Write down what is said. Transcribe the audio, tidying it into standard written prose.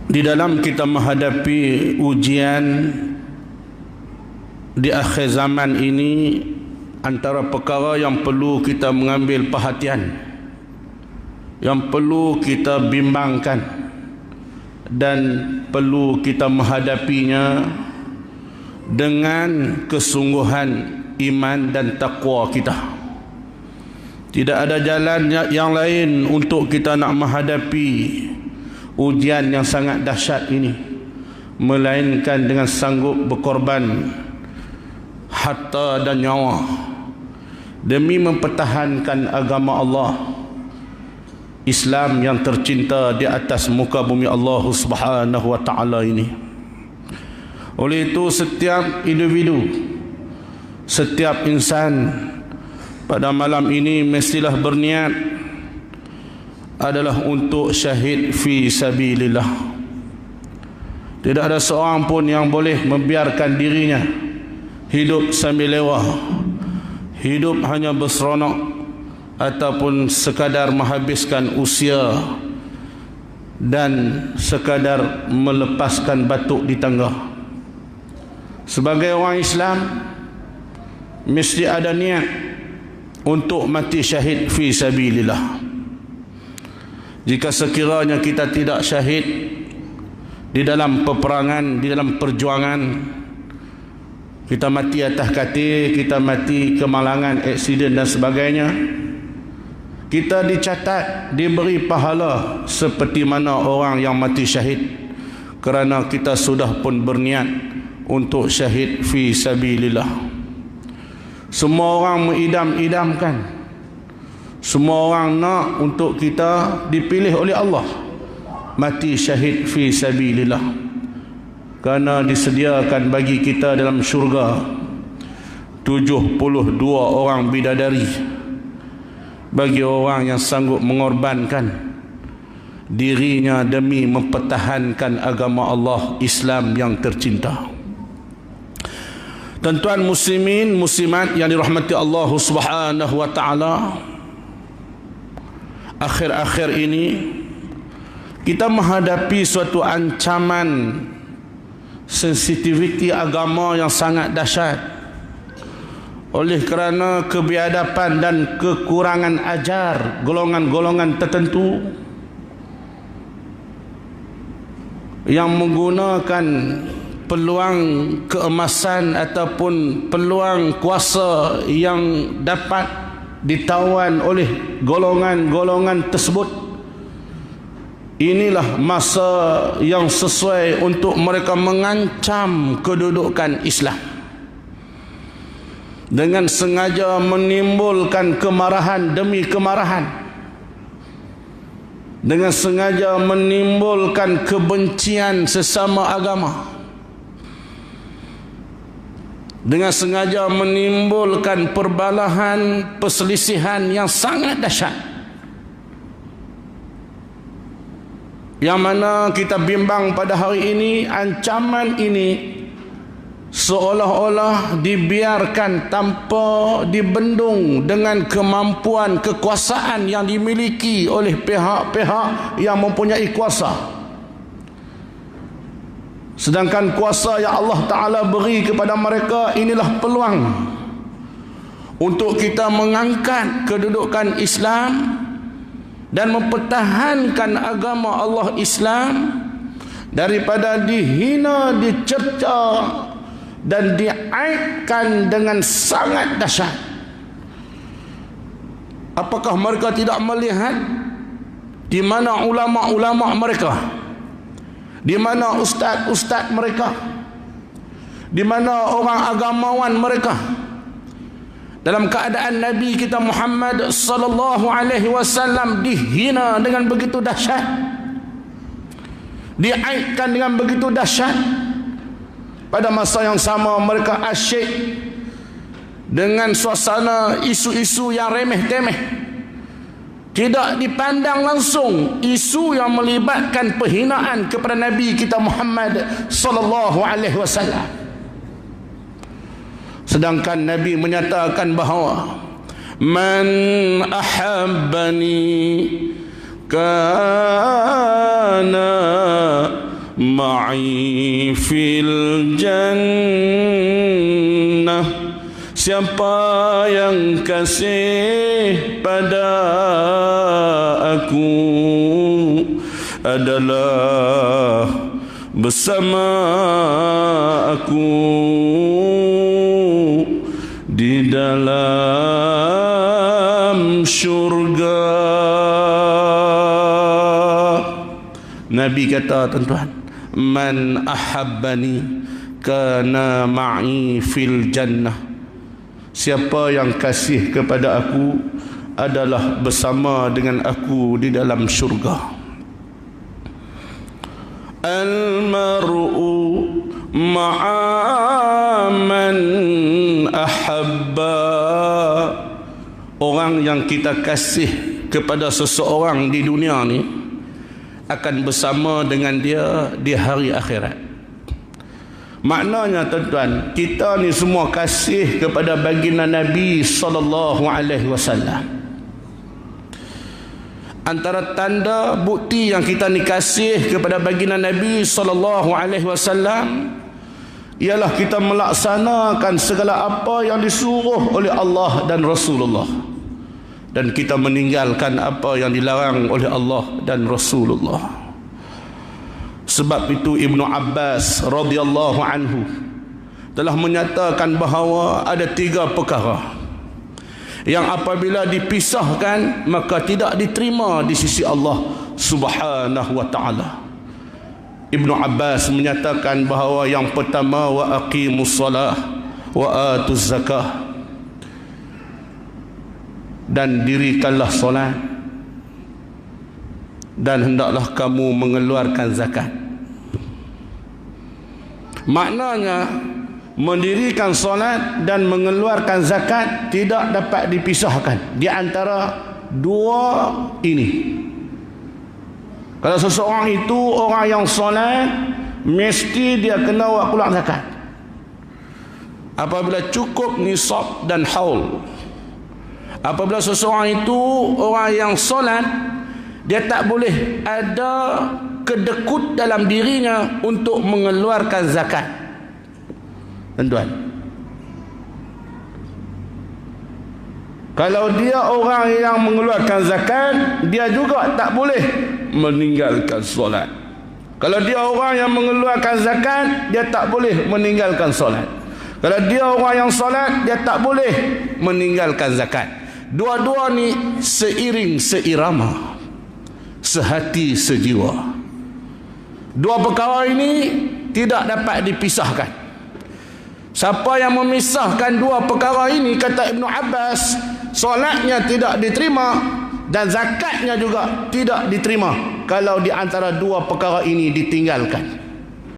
Di dalam kita menghadapi ujian di akhir zaman ini, antara perkara yang perlu kita mengambil perhatian, yang perlu kita bimbangkan dan perlu kita menghadapinya dengan kesungguhan iman dan takwa kita. Tidak ada jalan yang lain untuk kita nak menghadapi ujian yang sangat dahsyat ini, melainkan dengan sanggup berkorban harta dan nyawa demi mempertahankan agama Allah, Islam yang tercinta di atas muka bumi Allah Subhanahu wa taala ini. Oleh itu, setiap individu, setiap insan pada malam ini mestilah berniat adalah untuk syahid fi sabilillah. Tidak ada seorang pun yang boleh membiarkan dirinya hidup sambil lewah, hidup hanya berseronok ataupun sekadar menghabiskan usia dan sekadar melepaskan batuk di tangga. Sebagai orang Islam, mesti ada niat untuk mati syahid fi sabilillah. Jika sekiranya kita tidak syahid di dalam peperangan, di dalam perjuangan, kita mati atas katil, kita mati kemalangan, aksiden dan sebagainya, kita dicatat, diberi pahala seperti mana orang yang mati syahid, kerana kita sudah pun berniat untuk syahid fi sabilillah. Semua orang mengidam-idamkan, semua orang nak untuk kita dipilih oleh Allah mati syahid fi sabilillah, kerana disediakan bagi kita dalam syurga 72 orang bidadari bagi orang yang sanggup mengorbankan dirinya demi mempertahankan agama Allah, Islam yang tercinta. Tuan-tuan muslimin, muslimat yang dirahmati Allah Subhanahu wa taala, akhir-akhir ini kita menghadapi suatu ancaman sensitiviti agama yang sangat dahsyat oleh kerana kebiadaban dan kekurangan ajar golongan-golongan tertentu yang menggunakan peluang keemasan ataupun peluang kuasa yang dapat ditawan oleh golongan-golongan tersebut. Inilah masa yang sesuai untuk mereka mengancam kedudukan Islam dengan sengaja menimbulkan kemarahan demi kemarahan, dengan sengaja menimbulkan kebencian sesama agama, dengan sengaja menimbulkan perbalahan, perselisihan yang sangat dahsyat, yang mana kita bimbang pada hari ini ancaman ini seolah-olah dibiarkan tanpa dibendung dengan kemampuan kekuasaan yang dimiliki oleh pihak-pihak yang mempunyai kuasa. Sedangkan kuasa yang Allah Ta'ala beri kepada mereka, inilah peluang untuk kita mengangkat kedudukan Islam dan mempertahankan agama Allah Islam daripada dihina, dicerca dan diaibkan dengan sangat dahsyat. Apakah mereka tidak melihat di mana ulama-ulama mereka, di mana ustaz-ustaz mereka, di mana orang agamawan mereka, dalam keadaan Nabi kita Muhammad sallallahu alaihi wasallam dihina dengan begitu dahsyat, diaibkan dengan begitu dahsyat. Pada masa yang sama mereka asyik dengan suasana isu-isu yang remeh-temeh, tidak dipandang langsung isu yang melibatkan penghinaan kepada Nabi kita Muhammad sallallahu alaihi wasallam. Sedangkan Nabi menyatakan bahawa man ahabbani kana ma'i fil jannah. Siapa yang kasih pada aku adalah bersama aku di dalam syurga. Nabi kata, tuan-tuan, man ahabbani kana ma'i fil jannah. Siapa yang kasih kepada aku adalah bersama dengan aku di dalam syurga. Al-mar'u ma'a man ahabba. Orang yang kita kasih kepada seseorang di dunia ni akan bersama dengan dia di hari akhirat. Maknanya, tuan-tuan, kita ni semua kasih kepada baginda Nabi sallallahu alaihi wasallam. Antara tanda bukti yang kita ni kasih kepada baginda Nabi sallallahu alaihi wasallam ialah kita melaksanakan segala apa yang disuruh oleh Allah dan Rasulullah, dan kita meninggalkan apa yang dilarang oleh Allah dan Rasulullah. Sebab itu Ibnu Abbas radhiyallahu anhu telah menyatakan bahawa ada 3 perkara yang apabila dipisahkan maka tidak diterima di sisi Allah Subhanahu wa taala. Ibnu Abbas menyatakan bahawa yang pertama, wa aqimus salah wa atuz zakah, dan dirikanlah solat dan hendaklah kamu mengeluarkan zakat. Maknanya, mendirikan solat dan mengeluarkan zakat tidak dapat dipisahkan di antara dua ini. Kalau seseorang itu orang yang solat, mesti dia kena keluar zakat apabila cukup nisab dan haul. Apabila seseorang itu orang yang solat, dia tak boleh ada kedekut dalam dirinya untuk mengeluarkan zakat. Tuan-tuan, kalau dia orang yang mengeluarkan zakat, dia juga tak boleh meninggalkan solat. Kalau dia orang yang mengeluarkan zakat, dia tak boleh meninggalkan solat. Kalau dia orang yang solat, dia tak boleh meninggalkan zakat. Dua-dua ni seiring seirama, sehati sejiwa. Dua perkara ini tidak dapat dipisahkan. Siapa yang memisahkan dua perkara ini, kata Ibnu Abbas, solatnya tidak diterima dan zakatnya juga tidak diterima kalau di antara dua perkara ini ditinggalkan.